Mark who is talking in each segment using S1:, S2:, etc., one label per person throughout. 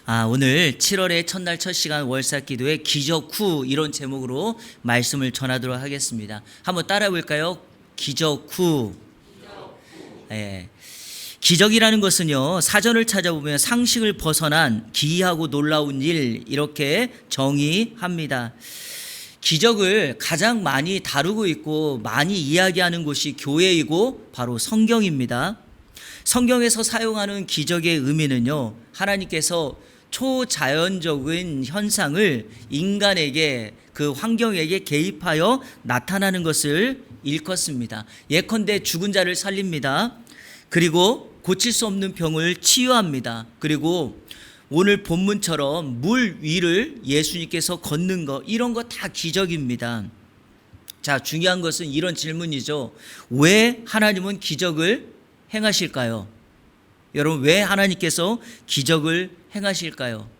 S1: 오늘 7월의 첫날 첫 시간 월삭 기도의 기적 후 이런 제목으로 말씀을 전하도록 하겠습니다. 한번 따라해 볼까요? 기적 후. 예. 기적이라는 것은요, 사전을 찾아보면 상식을 벗어난 기이하고 놀라운 일 이렇게 정의합니다. 기적을 가장 많이 다루고 있고 많이 이야기하는 곳이 교회이고 바로 성경입니다. 성경에서 사용하는 기적의 의미는요, 하나님께서 초자연적인 현상을 인간에게 그 환경에게 개입하여 나타나는 것을 일컫습니다. 예컨대 죽은 자를 살립니다. 그리고 고칠 수 없는 병을 치유합니다. 그리고 오늘 본문처럼 물 위를 예수님께서 걷는 것, 이런 거 다 기적입니다. 자, 중요한 것은 이런 질문이죠. 왜 하나님은 기적을 행하실까요? 여러분, 왜 하나님께서 기적을 행하실까요?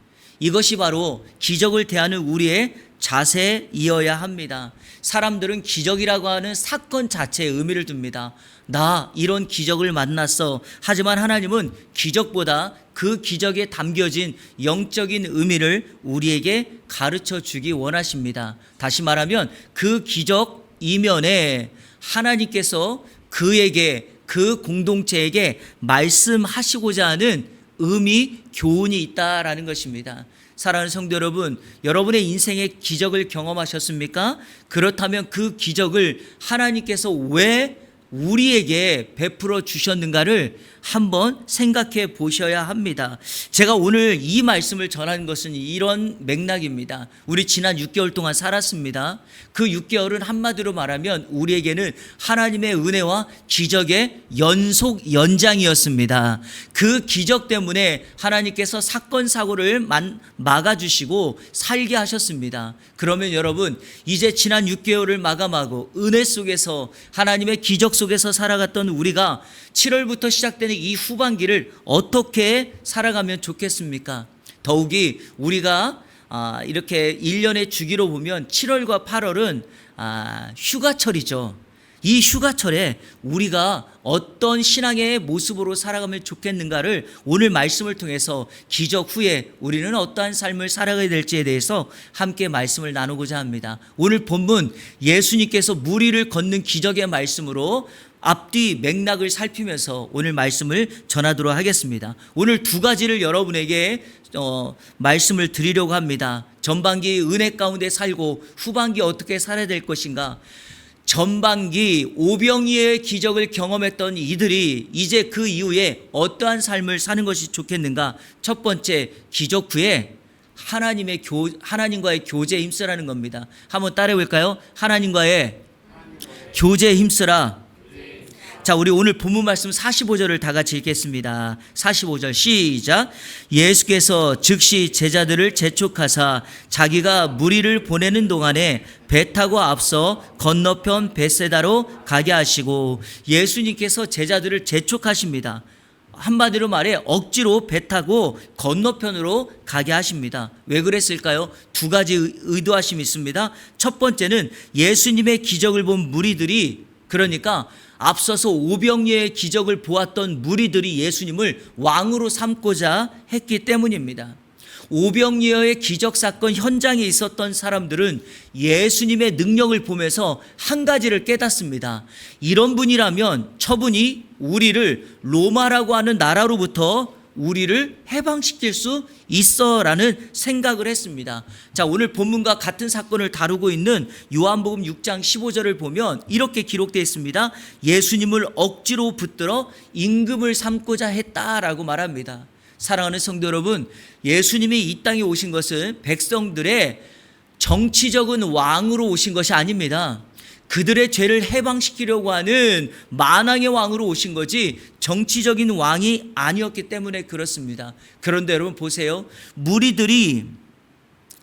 S1: 이것이 바로 기적을 대하는 우리의 자세이어야 합니다. 사람들은 기적이라고 하는 사건 자체에 의미를 둡니다. 나 이런 기적을 만났어. 하지만 하나님은 기적보다 그 기적에 담겨진 영적인 의미를 우리에게 가르쳐 주기 원하십니다. 다시 말하면 그 기적 이면에 하나님께서 그에게, 그 공동체에게 말씀하시고자 하는 의미, 교훈이 있다라는 것입니다. 사랑하는 성도 여러분, 여러분의 인생에 기적을 경험하셨습니까? 그렇다면 그 기적을 하나님께서 왜 우리에게 베풀어 주셨는가를 한번 생각해 보셔야 합니다. 제가 오늘 이 말씀을 전하는 것은 이런 맥락입니다. 우리 지난 6개월 동안 살았습니다. 그 6개월은 한마디로 말하면 우리에게는 하나님의 은혜와 기적의 연속 연장이었습니다. 그 기적 때문에 하나님께서 사건 사고를 막아주시고 살게 하셨습니다. 그러면 여러분, 이제 지난 6개월을 마감하고 은혜 속에서, 하나님의 기적 속에서 살아갔던 우리가 7월부터 시작되는 이 후반기를 어떻게 살아가면 좋겠습니까? 더욱이 우리가 이렇게 1년의 주기로 보면 7월과 8월은 휴가철이죠. 이 휴가철에 우리가 어떤 신앙의 모습으로 살아가면 좋겠는가를 오늘 말씀을 통해서 기적 후에 우리는 어떠한 삶을 살아가야 될지에 대해서 함께 말씀을 나누고자 합니다. 오늘 본문 예수님께서 물 위를 걷는 기적의 말씀으로 앞뒤 맥락을 살피면서 오늘 말씀을 전하도록 하겠습니다. 오늘 두 가지를 여러분에게 말씀을 드리려고 합니다. 전반기 은혜 가운데 살고 후반기 어떻게 살아야 될 것인가. 전반기 오병이의 기적을 경험했던 이들이 이제 그 이후에 어떠한 삶을 사는 것이 좋겠는가. 첫 번째, 기적 후에 하나님과의 교제에 힘쓰라는 겁니다. 한번 따라해 볼까요? 하나님과의 교제에 힘쓰라. 자, 우리 오늘 본문 말씀 45절을 다 같이 읽겠습니다. 45절 시작. 예수께서 즉시 제자들을 재촉하사 자기가 무리를 보내는 동안에 배 타고 앞서 건너편 벳세다로 가게 하시고, 예수님께서 제자들을 재촉하십니다. 한마디로 말해 억지로 배 타고 건너편으로 가게 하십니다. 왜 그랬을까요? 두 가지 의도하심이 있습니다. 첫 번째는 예수님의 기적을 본 무리들이, 그러니까 앞서서 오병이의 기적을 보았던 무리들이 예수님을 왕으로 삼고자 했기 때문입니다. 오병이어의 기적 사건 현장에 있었던 사람들은 예수님의 능력을 보면서 한 가지를 깨닫습니다. 이런 분이라면 저분이 우리를 로마라고 하는 나라로부터 우리를 해방시킬 수 있어라는 생각을 했습니다. 자, 오늘 본문과 같은 사건을 다루고 있는 요한복음 6장 15절을 보면 이렇게 기록되어 있습니다. 예수님을 억지로 붙들어 임금을 삼고자 했다라고 말합니다. 사랑하는 성도 여러분, 예수님이 이 땅에 오신 것은 백성들의 정치적인 왕으로 오신 것이 아닙니다. 그들의 죄를 해방시키려고 하는 만왕의 왕으로 오신 거지 정치적인 왕이 아니었기 때문에 그렇습니다. 그런데 여러분 보세요. 무리들이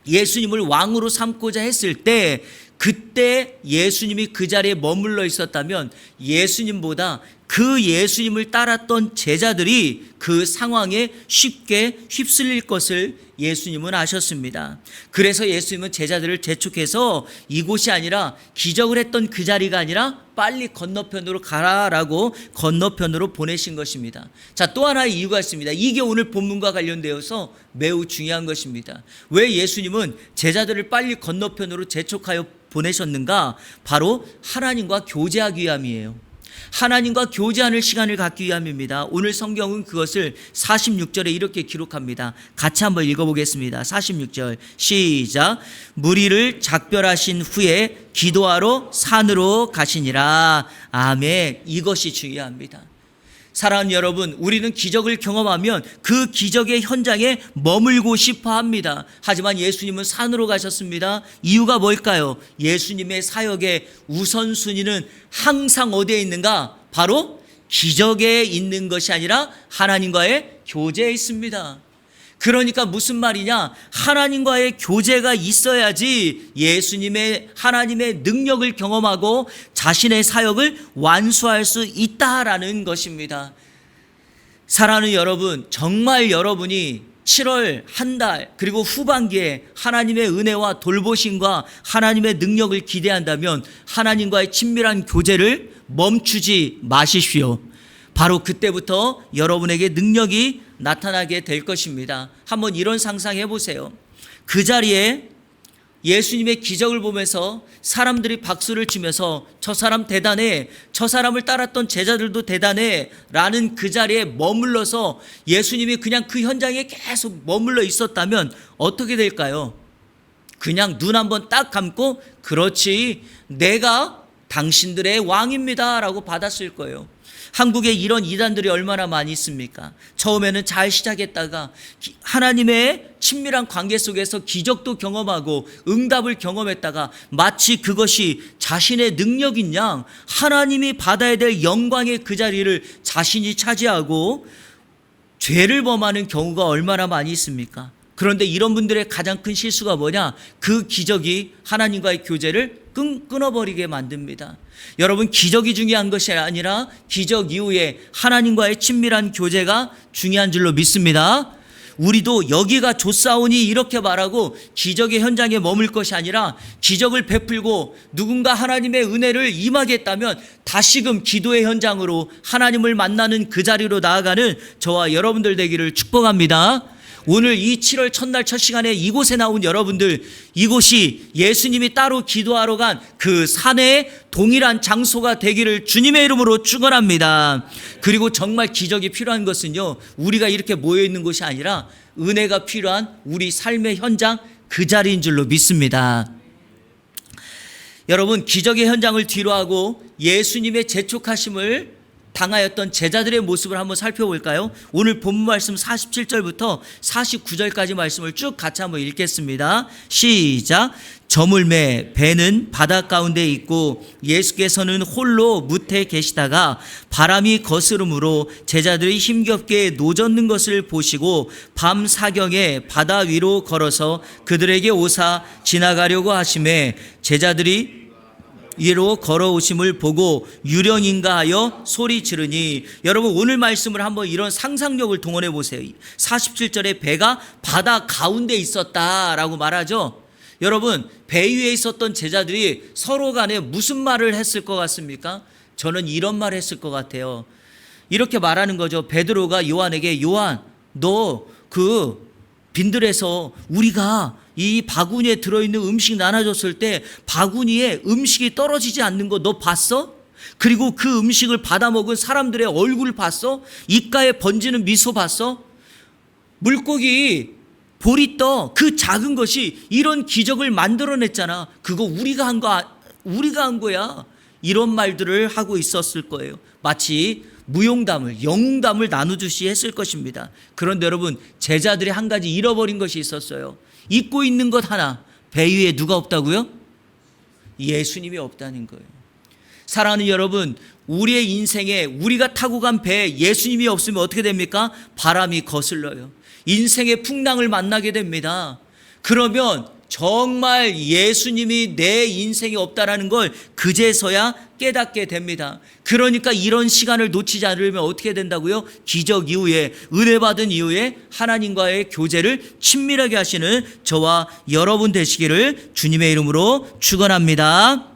S1: 예수님을 왕으로 삼고자 했을 때, 그때 예수님이 그 자리에 머물러 있었다면 예수님보다 그 예수님을 따랐던 제자들이 그 상황에 쉽게 휩쓸릴 것을 예수님은 아셨습니다. 그래서 예수님은 제자들을 재촉해서 이곳이 아니라 기적을 했던 그 자리가 아니라 빨리 건너편으로 가라라고 건너편으로 보내신 것입니다. 자, 또 하나의 이유가 있습니다. 이게 오늘 본문과 관련되어서 매우 중요한 것입니다. 왜 예수님은 제자들을 빨리 건너편으로 재촉하여 보내셨는가? 바로 하나님과 교제하기 위함이에요. 하나님과 교제하는 시간을 갖기 위함입니다. 오늘 성경은 그것을 46절에 이렇게 기록합니다. 같이 한번 읽어보겠습니다. 46절 시작. 무리를 작별하신 후에 기도하러 산으로 가시니라. 아멘. 이것이 중요합니다. 사랑하는 여러분, 우리는 기적을 경험하면 그 기적의 현장에 머물고 싶어 합니다. 하지만 예수님은 산으로 가셨습니다. 이유가 뭘까요? 예수님의 사역의 우선순위는 항상 어디에 있는가? 바로 기적에 있는 것이 아니라 하나님과의 교제에 있습니다. 그러니까 무슨 말이냐? 하나님과의 교제가 있어야지 예수님의 하나님의 능력을 경험하고 자신의 사역을 완수할 수 있다라는 것입니다. 사랑하는 여러분, 정말 여러분이 7월 한 달 그리고 후반기에 하나님의 은혜와 돌보심과 하나님의 능력을 기대한다면 하나님과의 친밀한 교제를 멈추지 마십시오. 바로 그때부터 여러분에게 능력이 나타나게 될 것입니다. 한번 이런 상상해 보세요. 그 자리에 예수님의 기적을 보면서 사람들이 박수를 치면서 저 사람 대단해, 저 사람을 따랐던 제자들도 대단해 라는 그 자리에 머물러서 예수님이 그냥 그 현장에 계속 머물러 있었다면 어떻게 될까요? 그냥 눈 한번 딱 감고 그렇지, 내가 당신들의 왕입니다 라고 받았을 거예요. 한국에 이런 이단들이 얼마나 많이 있습니까? 처음에는 잘 시작했다가 하나님의 친밀한 관계 속에서 기적도 경험하고 응답을 경험했다가 마치 그것이 자신의 능력인 양 하나님이 받아야 될 영광의 그 자리를 자신이 차지하고 죄를 범하는 경우가 얼마나 많이 있습니까? 그런데 이런 분들의 가장 큰 실수가 뭐냐? 그 기적이 하나님과의 교제를 끊어버리게 만듭니다. 여러분, 기적이 중요한 것이 아니라 기적 이후에 하나님과의 친밀한 교제가 중요한 줄로 믿습니다. 우리도 여기가 좋사오니 이렇게 말하고 기적의 현장에 머물 것이 아니라 기적을 베풀고 누군가 하나님의 은혜를 임하게 했다면 다시금 기도의 현장으로 하나님을 만나는 그 자리로 나아가는 저와 여러분들 되기를 축복합니다. 오늘 이 7월 첫날 첫 시간에 이곳에 나온 여러분들, 이곳이 예수님이 따로 기도하러 간 그 산의 동일한 장소가 되기를 주님의 이름으로 축원합니다. 그리고 정말 기적이 필요한 것은요, 우리가 이렇게 모여 있는 곳이 아니라 은혜가 필요한 우리 삶의 현장 그 자리인 줄로 믿습니다. 여러분, 기적의 현장을 뒤로하고 예수님의 재촉하심을 당하였던 제자들의 모습을 한번 살펴볼까요? 오늘 본문 말씀 47절부터 49절까지 말씀을 쭉 같이 한번 읽겠습니다. 시작. 저물매 배는 바다 가운데 있고 예수께서는 홀로 무태에 계시다가 바람이 거스름으로 제자들이 힘겹게 노젓는 것을 보시고 밤 사경에 바다 위로 걸어서 그들에게 오사 지나가려고 하심에 제자들이 위로 걸어오심을 보고 유령인가 하여 소리 지르니, 여러분 오늘 말씀을 한번 이런 상상력을 동원해 보세요. 47절에 배가 바다 가운데 있었다라고 말하죠. 여러분, 배 위에 있었던 제자들이 서로 간에 무슨 말을 했을 것 같습니까? 저는 이런 말을 했을 것 같아요. 이렇게 말하는 거죠. 베드로가 요한에게, 요한, 너 그 빈들에서 우리가 이 바구니에 들어있는 음식 나눠줬을 때 바구니에 음식이 떨어지지 않는 거 너 봤어? 그리고 그 음식을 받아 먹은 사람들의 얼굴 봤어? 입가에 번지는 미소 봤어? 물고기 보리떡 그 작은 것이 이런 기적을 만들어냈잖아. 그거 우리가 한 거야. 이런 말들을 하고 있었을 거예요. 마치 무용담을, 영웅담을 나누듯이 했을 것입니다. 그런데 여러분, 제자들이 한 가지 잃어버린 것이 있었어요. 잊고 있는 것 하나, 배 위에 누가 없다고요? 예수님이 없다는 거예요. 사랑하는 여러분, 우리의 인생에 우리가 타고 간 배에 예수님이 없으면 어떻게 됩니까? 바람이 거슬러요. 인생의 풍랑을 만나게 됩니다. 그러면 정말 예수님이 내 인생에 없다라는 걸 그제서야 깨닫게 됩니다. 그러니까 이런 시간을 놓치지 않으려면 어떻게 된다고요? 기적 이후에, 은혜 받은 이후에 하나님과의 교제를 친밀하게 하시는 저와 여러분 되시기를 주님의 이름으로 축원합니다.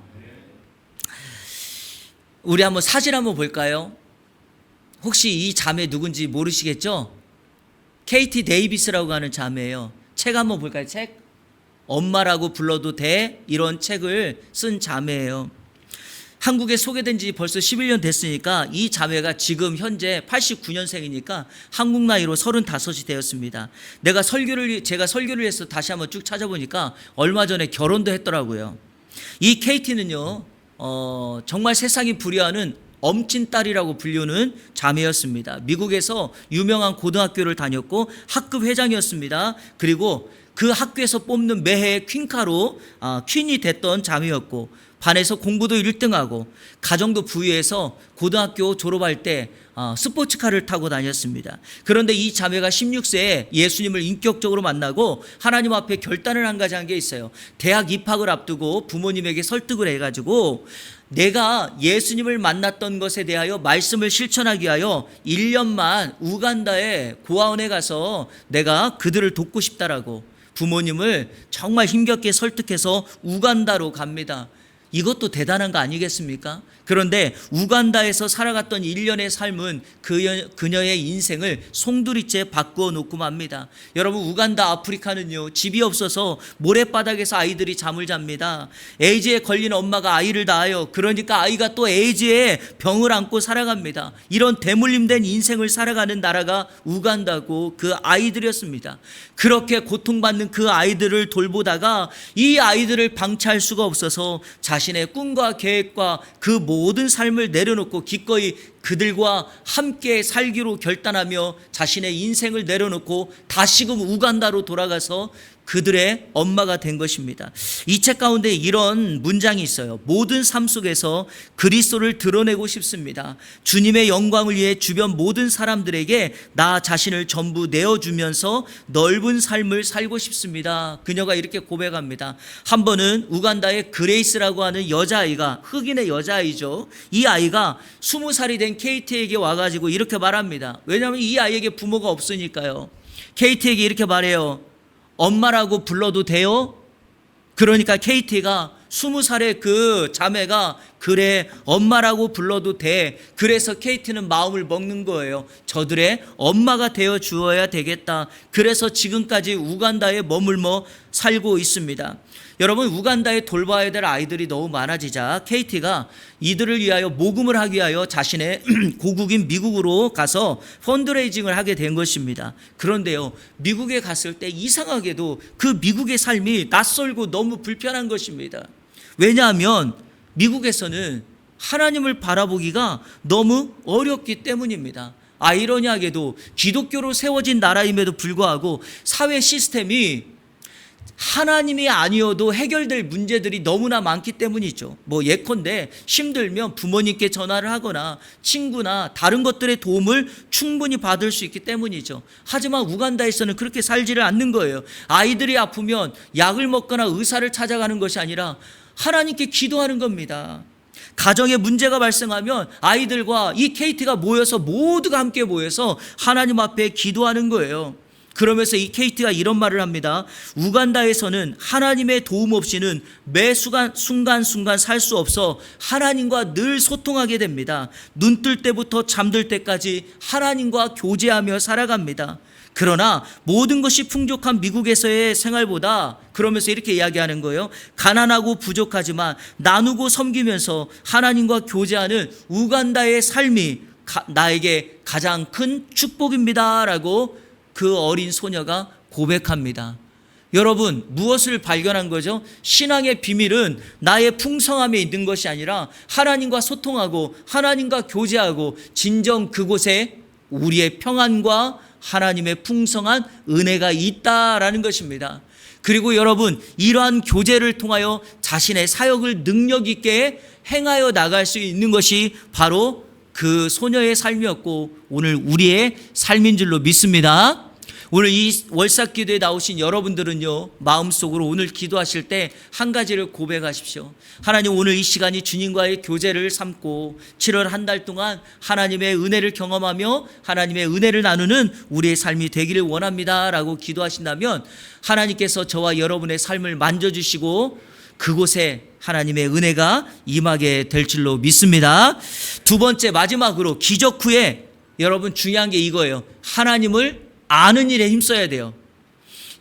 S1: 우리 한번 사진 한번 볼까요? 혹시 이 자매 누군지 모르시겠죠? KT 데이비스라고 하는 자매예요. 책 한번 볼까요? 책? 엄마라고 불러도 돼? 이런 책을 쓴 자매예요. 한국에 소개된 지 벌써 11년 됐으니까 이 자매가 지금 현재 89년생이니까 한국 나이로 35이 되었습니다. 제가 설교를 해서 다시 한번 쭉 찾아보니까 얼마 전에 결혼도 했더라고요. 이 KT는요, 정말 세상이 부려하는 엄친딸이라고 불리는 자매였습니다. 미국에서 유명한 고등학교를 다녔고 학급 회장이었습니다. 그리고 그 학교에서 뽑는 매해 퀸카로 퀸이 됐던 자매였고, 반에서 공부도 1등하고 가정도 부유해서 고등학교 졸업할 때 스포츠카를 타고 다녔습니다. 그런데 이 자매가 16세에 예수님을 인격적으로 만나고 하나님 앞에 결단을 한 가지 한 게 있어요. 대학 입학을 앞두고 부모님에게 설득을 해가지고 내가 예수님을 만났던 것에 대하여 말씀을 실천하기 위하여 1년만 우간다의 고아원에 가서 내가 그들을 돕고 싶다라고 부모님을 정말 힘겹게 설득해서 우간다로 갑니다. 이것도 대단한 거 아니겠습니까? 그런데 우간다에서 살아갔던 1년의 삶은 그녀의 인생을 송두리째 바꾸어 놓고 맙니다. 여러분, 우간다 아프리카는요, 집이 없어서 모래바닥에서 아이들이 잠을 잡니다. 에이즈에 걸린 엄마가 아이를 낳아요. 그러니까 아이가 또 에이즈에 병을 안고 살아갑니다. 이런 대물림된 인생을 살아가는 나라가 우간다고 그 아이들이었습니다. 그렇게 고통받는 그 아이들을 돌보다가 이 아이들을 방치할 수가 없어서 자신의 꿈과 계획과 그 모든 삶을 내려놓고 기꺼이 그들과 함께 살기로 결단하며 자신의 인생을 내려놓고 다시금 우간다로 돌아가서 그들의 엄마가 된 것입니다. 이 책 가운데 이런 문장이 있어요. 모든 삶 속에서 그리스도를 드러내고 싶습니다. 주님의 영광을 위해 주변 모든 사람들에게 나 자신을 전부 내어주면서 넓은 삶을 살고 싶습니다. 그녀가 이렇게 고백합니다. 한 번은 우간다의 그레이스라고 하는 여자아이가, 흑인의 여자아이죠, 이 아이가 20살이 된 KT에게 와가지고 이렇게 말합니다. 왜냐하면 이 아이에게 부모가 없으니까요. KT에게 이렇게 말해요. 엄마라고 불러도 돼요? 그러니까 KT가 20살의 그 자매가 그래, 엄마라고 불러도 돼. 그래서 KT는 마음을 먹는 거예요. 저들의 엄마가 되어 주어야 되겠다. 그래서 지금까지 우간다에 머물러 살고 있습니다. 여러분, 우간다에 돌봐야 될 아이들이 너무 많아지자 KT가 이들을 위하여 모금을 하기 위하여 자신의 고국인 미국으로 가서 펀드레이징을 하게 된 것입니다. 그런데요, 미국에 갔을 때 이상하게도 그 미국의 삶이 낯설고 너무 불편한 것입니다. 왜냐하면 미국에서는 하나님을 바라보기가 너무 어렵기 때문입니다. 아이러니하게도 기독교로 세워진 나라임에도 불구하고 사회 시스템이 하나님이 아니어도 해결될 문제들이 너무나 많기 때문이죠. 예컨대 힘들면 부모님께 전화를 하거나 친구나 다른 것들의 도움을 충분히 받을 수 있기 때문이죠. 하지만 우간다에서는 그렇게 살지를 않는 거예요. 아이들이 아프면 약을 먹거나 의사를 찾아가는 것이 아니라 하나님께 기도하는 겁니다. 가정에 문제가 발생하면 아이들과 이 KT가 모두가 함께 모여서 하나님 앞에 기도하는 거예요. 그러면서 이 KT가 이런 말을 합니다. 우간다에서는 하나님의 도움 없이는 매 순간순간 살 수 없어 하나님과 늘 소통하게 됩니다. 눈 뜰 때부터 잠들 때까지 하나님과 교제하며 살아갑니다. 그러나 모든 것이 풍족한 미국에서의 생활보다, 그러면서 이렇게 이야기하는 거예요. 가난하고 부족하지만 나누고 섬기면서 하나님과 교제하는 우간다의 삶이 나에게 가장 큰 축복입니다 라고 그 어린 소녀가 고백합니다. 여러분, 무엇을 발견한 거죠? 신앙의 비밀은 나의 풍성함에 있는 것이 아니라 하나님과 소통하고 하나님과 교제하고 진정 그곳에 우리의 평안과 하나님의 풍성한 은혜가 있다라는 것입니다. 그리고 여러분, 이러한 교제를 통하여 자신의 사역을 능력 있게 행하여 나갈 수 있는 것이 바로 그 소녀의 삶이었고 오늘 우리의 삶인 줄로 믿습니다. 오늘 이 월삭기도에 나오신 여러분들은요, 마음속으로 오늘 기도하실 때 한 가지를 고백하십시오. 하나님, 오늘 이 시간이 주님과의 교제를 삼고 7월 한 달 동안 하나님의 은혜를 경험하며 하나님의 은혜를 나누는 우리의 삶이 되기를 원합니다 라고 기도하신다면 하나님께서 저와 여러분의 삶을 만져주시고 그곳에 하나님의 은혜가 임하게 될 줄로 믿습니다. 두 번째, 마지막으로 기적 후에 여러분 중요한 게 이거예요. 하나님을 아는 일에 힘써야 돼요.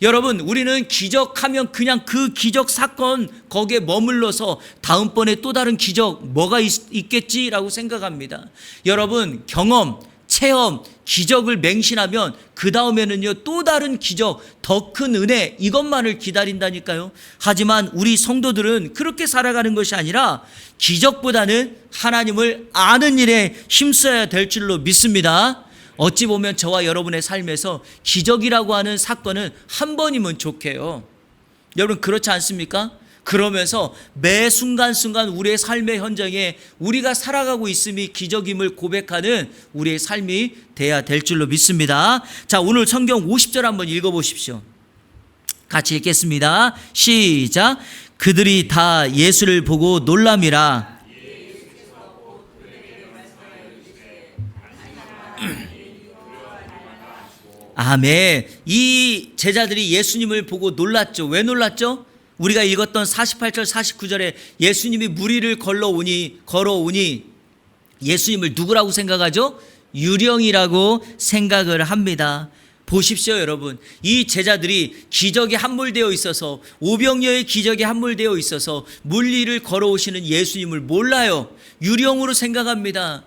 S1: 여러분, 우리는 기적하면 그냥 그 기적 사건 거기에 머물러서 다음번에 또 다른 기적 뭐가 있겠지라고 생각합니다. 여러분, 경험, 체험, 기적을 맹신하면 그 다음에는요 또 다른 기적, 더 큰 은혜, 이것만을 기다린다니까요. 하지만 우리 성도들은 그렇게 살아가는 것이 아니라 기적보다는 하나님을 아는 일에 힘써야 될 줄로 믿습니다. 어찌 보면 저와 여러분의 삶에서 기적이라고 하는 사건은 한 번이면 좋게요. 여러분, 그렇지 않습니까? 그러면서 매 순간순간 우리의 삶의 현장에 우리가 살아가고 있음이 기적임을 고백하는 우리의 삶이 돼야 될 줄로 믿습니다. 자, 오늘 성경 50절 한번 읽어보십시오. 같이 읽겠습니다. 시작. 그들이 다 예수를 보고 놀람이라. 아멘. 이 제자들이 예수님을 보고 놀랐죠. 왜 놀랐죠? 우리가 읽었던 48절 49절에 예수님이 무리를 걸어오니 예수님을 누구라고 생각하죠? 유령이라고 생각을 합니다. 보십시오, 여러분. 이 제자들이 기적에 함몰되어 있어서, 오병이어의 기적에 함몰되어 있어서 물리를 걸어오시는 예수님을 몰라요. 유령으로 생각합니다.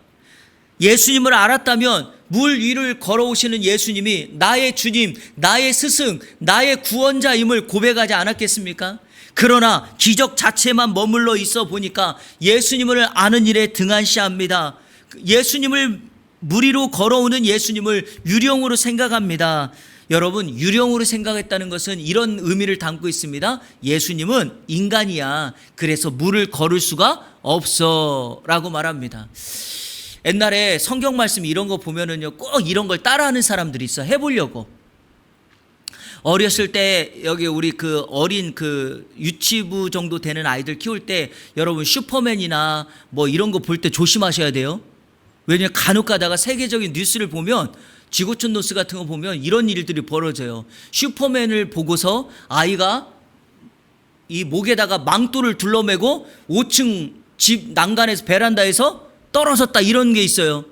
S1: 예수님을 알았다면 물 위를 걸어오시는 예수님이 나의 주님, 나의 스승, 나의 구원자임을 고백하지 않았겠습니까? 그러나 기적 자체만 머물러 있어 보니까 예수님을 아는 일에 등한시합니다. 예수님을 물 위로 걸어오는 예수님을 유령으로 생각합니다. 여러분, 유령으로 생각했다는 것은 이런 의미를 담고 있습니다. 예수님은 인간이야. 그래서 물을 걸을 수가 없어 라고 말합니다. 옛날에 성경 말씀 이런 거 보면은요, 꼭 이런 걸 따라하는 사람들이 있어. 해보려고. 어렸을 때 여기 우리 그 어린 그 유치부 정도 되는 아이들 키울 때 여러분 슈퍼맨이나 뭐 이런 거 볼 때 조심하셔야 돼요. 왜냐면 간혹 가다가 세계적인 뉴스를 보면, 지구촌 뉴스 같은 거 보면 이런 일들이 벌어져요. 슈퍼맨을 보고서 아이가 이 목에다가 망토를 둘러매고 5층 집 난간에서 베란다에서 떨어졌다, 이런 게 있어요.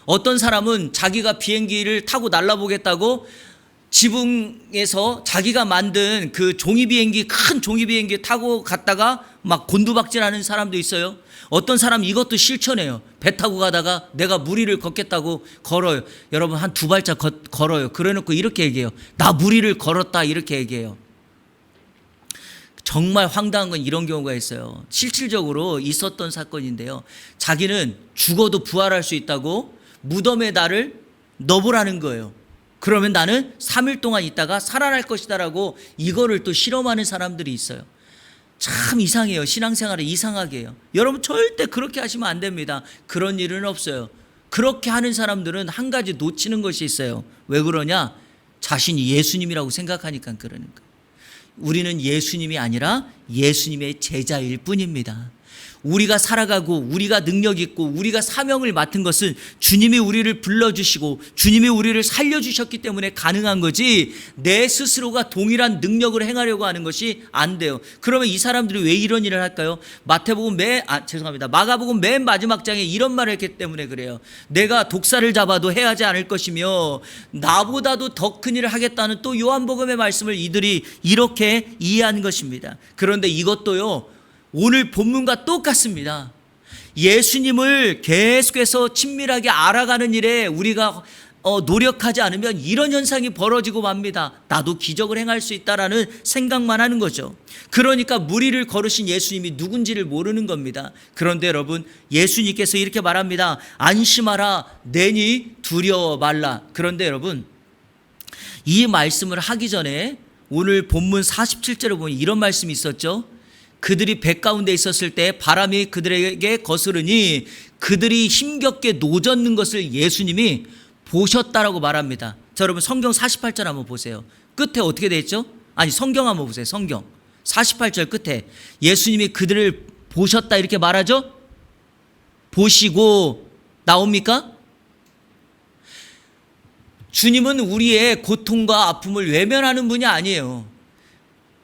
S1: 어떤 사람은 자기가 비행기를 타고 날아보겠다고 지붕에서 자기가 만든 그 종이비행기, 큰 종이비행기 타고 갔다가 막 곤두박질하는 사람도 있어요. 어떤 사람 이것도 실천해요. 배 타고 가다가 내가 물 위를 걷겠다고 걸어요. 여러분, 한 두 발짝 걸어요. 그래놓고 이렇게 얘기해요. 나 물 위를 걸었다, 이렇게 얘기해요. 정말 황당한 건 이런 경우가 있어요. 실질적으로 있었던 사건인데요. 자기는 죽어도 부활할 수 있다고 무덤에 나를 넣어보라는 거예요. 그러면 나는 3일 동안 있다가 살아날 것이다라고 이거를 또 실험하는 사람들이 있어요. 참 이상해요. 신앙생활을 이상하게 해요. 여러분, 절대 그렇게 하시면 안 됩니다. 그런 일은 없어요. 그렇게 하는 사람들은 한 가지 놓치는 것이 있어요. 왜 그러냐? 자신이 예수님이라고 생각하니까 그러는 거예요. 우리는 예수님이 아니라 예수님의 제자일 뿐입니다. 우리가 살아가고 우리가 능력 있고 우리가 사명을 맡은 것은 주님이 우리를 불러주시고 주님이 우리를 살려주셨기 때문에 가능한 거지, 내 스스로가 동일한 능력을 행하려고 하는 것이 안 돼요. 그러면 이 사람들이 왜 이런 일을 할까요? 마가복음 맨 마지막 장에 이런 말을 했기 때문에 그래요. 내가 독사를 잡아도 해하지 않을 것이며 나보다도 더 큰 일을 하겠다는 또 요한복음의 말씀을 이들이 이렇게 이해한 것입니다. 그런데 이것도요, 오늘 본문과 똑같습니다. 예수님을 계속해서 친밀하게 알아가는 일에 우리가 노력하지 않으면 이런 현상이 벌어지고 맙니다. 나도 기적을 행할 수 있다라는 생각만 하는 거죠. 그러니까 물 위를 걸으신 예수님이 누군지를 모르는 겁니다. 그런데 여러분, 예수님께서 이렇게 말합니다. 안심하라, 내니 두려워 말라. 그런데 여러분, 이 말씀을 하기 전에 오늘 본문 47절에 보면 이런 말씀이 있었죠. 그들이 배 가운데 있었을 때 바람이 그들에게 거스르니 그들이 힘겹게 노젓는 것을 예수님이 보셨다라고 말합니다. 자, 여러분 성경 48절 한번 보세요. 끝에 어떻게 돼 있죠? 아니, 성경 한번 보세요. 성경 48절 끝에 예수님이 그들을 보셨다 이렇게 말하죠? 보시고 나옵니까? 주님은 우리의 고통과 아픔을 외면하는 분이 아니에요.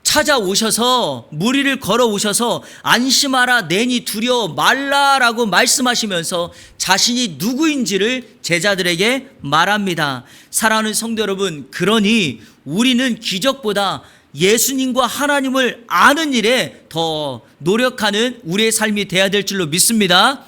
S1: 찾아오셔서 무리를 걸어오셔서 안심하라, 내니 두려워 말라라고 말씀하시면서 자신이 누구인지를 제자들에게 말합니다. 사랑하는 성도 여러분, 그러니 우리는 기적보다 예수님과 하나님을 아는 일에 더 노력하는 우리의 삶이 돼야 될 줄로 믿습니다.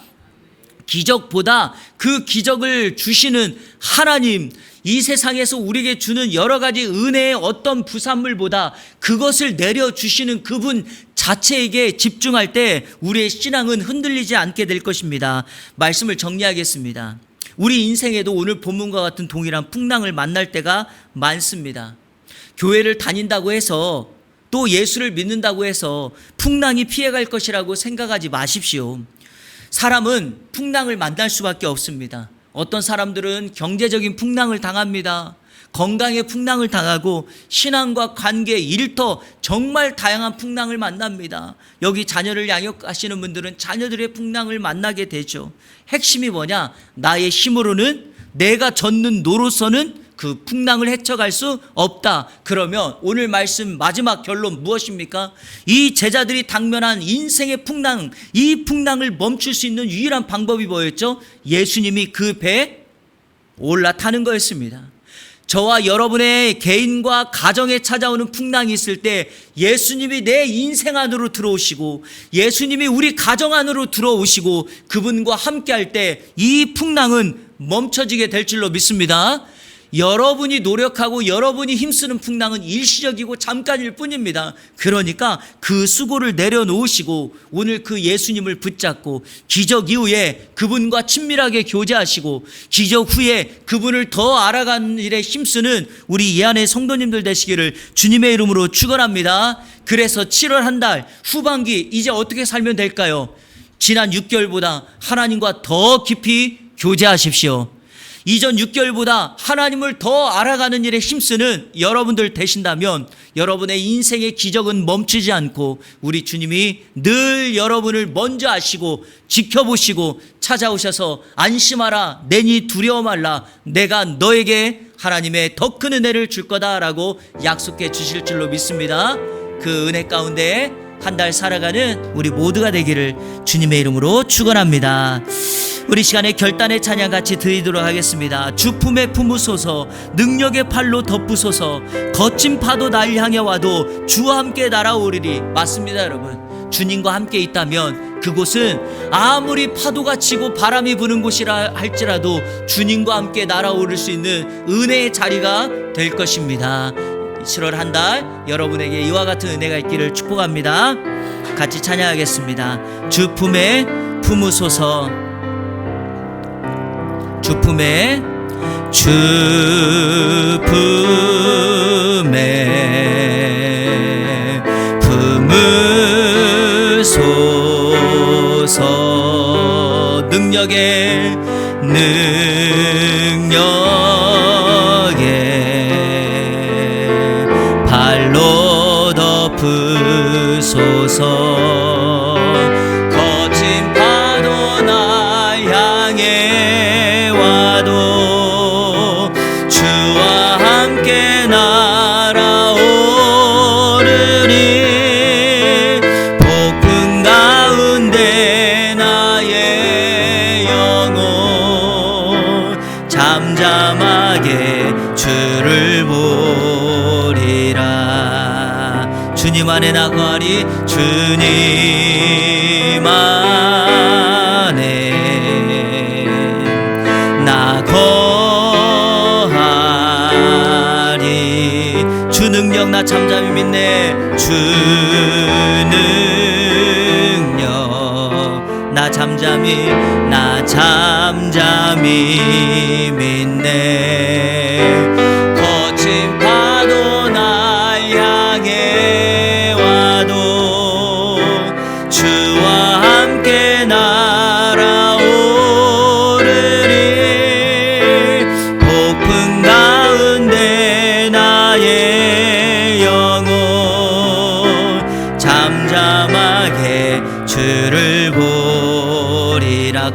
S1: 기적보다 그 기적을 주시는 하나님, 이 세상에서 우리에게 주는 여러 가지 은혜의 어떤 부산물보다 그것을 내려주시는 그분 자체에게 집중할 때 우리의 신앙은 흔들리지 않게 될 것입니다. 말씀을 정리하겠습니다. 우리 인생에도 오늘 본문과 같은 동일한 풍랑을 만날 때가 많습니다. 교회를 다닌다고 해서 또 예수를 믿는다고 해서 풍랑이 피해갈 것이라고 생각하지 마십시오. 사람은 풍랑을 만날 수밖에 없습니다. 어떤 사람들은 경제적인 풍랑을 당합니다. 건강의 풍랑을 당하고 신앙과 관계, 일터 정말 다양한 풍랑을 만납니다. 여기 자녀를 양육하시는 분들은 자녀들의 풍랑을 만나게 되죠. 핵심이 뭐냐? 나의 힘으로는, 내가 젓는 노로서는 그 풍랑을 헤쳐갈 수 없다. 그러면 오늘 말씀 마지막 결론 무엇입니까? 이 제자들이 당면한 인생의 풍랑, 이 풍랑을 멈출 수 있는 유일한 방법이 뭐였죠? 예수님이 그 배에 올라타는 거였습니다. 저와 여러분의 개인과 가정에 찾아오는 풍랑이 있을 때 예수님이 내 인생 안으로 들어오시고 예수님이 우리 가정 안으로 들어오시고 그분과 함께 할 때 이 풍랑은 멈춰지게 될 줄로 믿습니다. 여러분이 노력하고 여러분이 힘쓰는 풍랑은 일시적이고 잠깐일 뿐입니다. 그러니까 그 수고를 내려놓으시고 오늘 그 예수님을 붙잡고 기적 이후에 그분과 친밀하게 교제하시고 기적 후에 그분을 더 알아가는 일에 힘쓰는 우리 이 안의 성도님들 되시기를 주님의 이름으로 축원합니다. 그래서 7월 한 달 후반기 이제 어떻게 살면 될까요? 지난 6개월보다 하나님과 더 깊이 교제하십시오. 이전 6개월보다 하나님을 더 알아가는 일에 힘쓰는 여러분들 되신다면 여러분의 인생의 기적은 멈추지 않고 우리 주님이 늘 여러분을 먼저 아시고 지켜보시고 찾아오셔서 안심하라, 내니 두려워 말라, 내가 너에게 하나님의 더 큰 은혜를 줄 거다라고 약속해 주실 줄로 믿습니다. 그 은혜 가운데 한 달 살아가는 우리 모두가 되기를 주님의 이름으로 축원합니다. 우리 시간에 결단의 찬양 같이 드리도록 하겠습니다. 주 품에 품으소서, 능력의 팔로 덮으소서, 거친 파도 날 향해 와도 주와 함께 날아오리리. 맞습니다, 여러분. 주님과 함께 있다면 그곳은 아무리 파도가 치고 바람이 부는 곳이라 할지라도 주님과 함께 날아오를 수 있는 은혜의 자리가 될 것입니다. 7월 한 달 여러분에게 이와 같은 은혜가 있기를 축복합니다. 같이 찬양하겠습니다. 주 품에 품으소서, 주 품에, 주 품에 품으소서, 능력에 발로 덮으소서, 거친 파도 날 향해 와도 주와 함께 날아오르니, 폭풍 가운데 나의 영혼 잠잠하게 주를 보리라. 주님 안에 나 거하리, 주님 안에 나 거하리. 주 능력 나 잠잠히 믿네, 주 능력 나 잠잠히 믿네. 거친 파도 날 향해 와도 주와 함께 날아오르리, 폭풍 가운데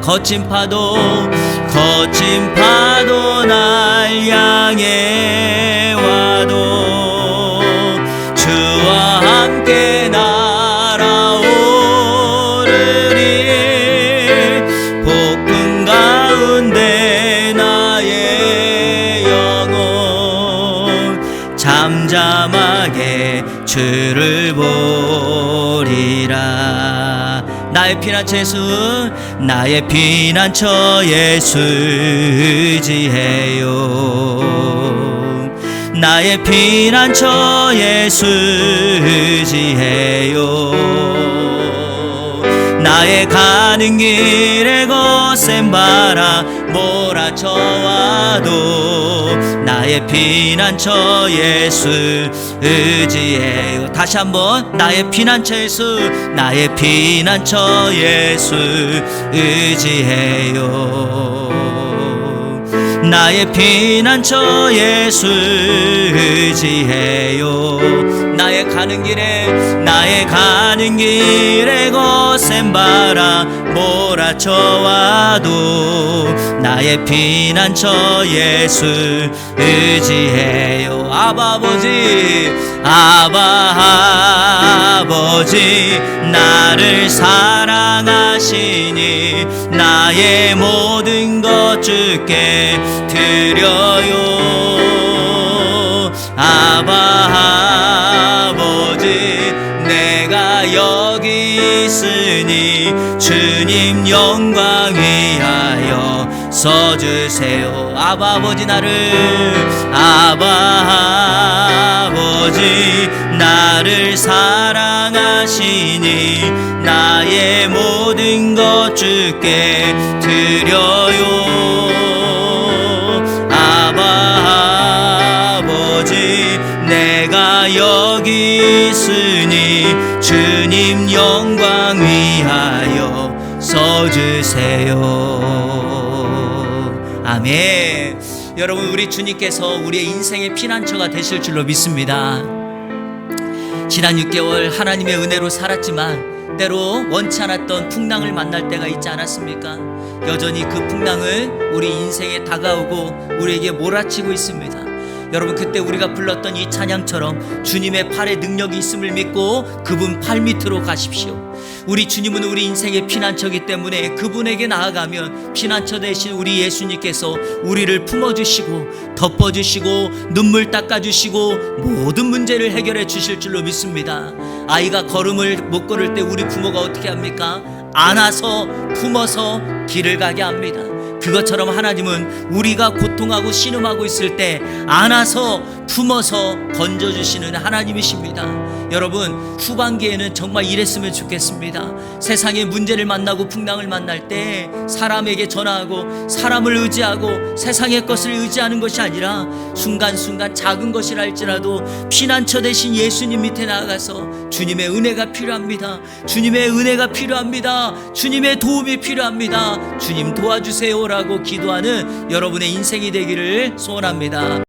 S1: 거친 파도 날 향해 와도 주와 함께 날아오르리. 폭풍 가운데 나의 영혼 잠잠하게 주를 보리라. 나의 피난처 예수, 나의 피난처 예수 의지해요. 나의 피난처 예수 의지해요. 나의 가는 길에 거센 바람 몰아쳐와도 나의 피난처 예수 의지해요. 다시 한번 나의 피난처 예수, 나의 피난처 예수 의지해요. 나의 피난처 예수 의지해요. 나의 가는 길에 거센 바람 몰아쳐와도 나의 피난처 예수 의지해요. 아바 아버지 나를 사랑하시니 나의 모든 것 주께 드려요. 아버지 내가 여기 있으니 주님 영광 위하여 써주세요. 아버지 나를 사랑하시니 나의 모든 것 주께 드려요. 아버지 내가 여기 있으니 주님 영광 위하여 써주세요. 아멘. 여러분, 우리 주님께서 우리의 인생의 피난처가 되실 줄로 믿습니다. 지난 6개월 하나님의 은혜로 살았지만 때로 원치 않았던 풍랑을 만날 때가 있지 않았습니까? 여전히 그 풍랑은 우리 인생에 다가오고 우리에게 몰아치고 있습니다. 여러분, 그때 우리가 불렀던 이 찬양처럼 주님의 팔에 능력이 있음을 믿고 그분 팔 밑으로 가십시오. 우리 주님은 우리 인생의 피난처이기 때문에 그분에게 나아가면 피난처 되신 우리 예수님께서 우리를 품어주시고 덮어주시고 눈물 닦아주시고 모든 문제를 해결해 주실 줄로 믿습니다. 아이가 걸음을 못 걸을 때 우리 부모가 어떻게 합니까? 안아서 품어서 길을 가게 합니다. 그것처럼 하나님은 우리가 고통하고 신음하고 있을 때 안아서 품어서 건져주시는 하나님이십니다. 여러분, 후반기에는 정말 이랬으면 좋겠습니다. 세상의 문제를 만나고 풍랑을 만날 때 사람에게 전화하고 사람을 의지하고 세상의 것을 의지하는 것이 아니라 순간순간 작은 것이라 할지라도 피난처 되신 예수님 밑에 나아가서 주님의 은혜가 필요합니다. 주님의 은혜가 필요합니다. 주님의 도움이 필요합니다. 주님 도와주세요 라고 기도하는 여러분의 인생이 되기를 소원합니다.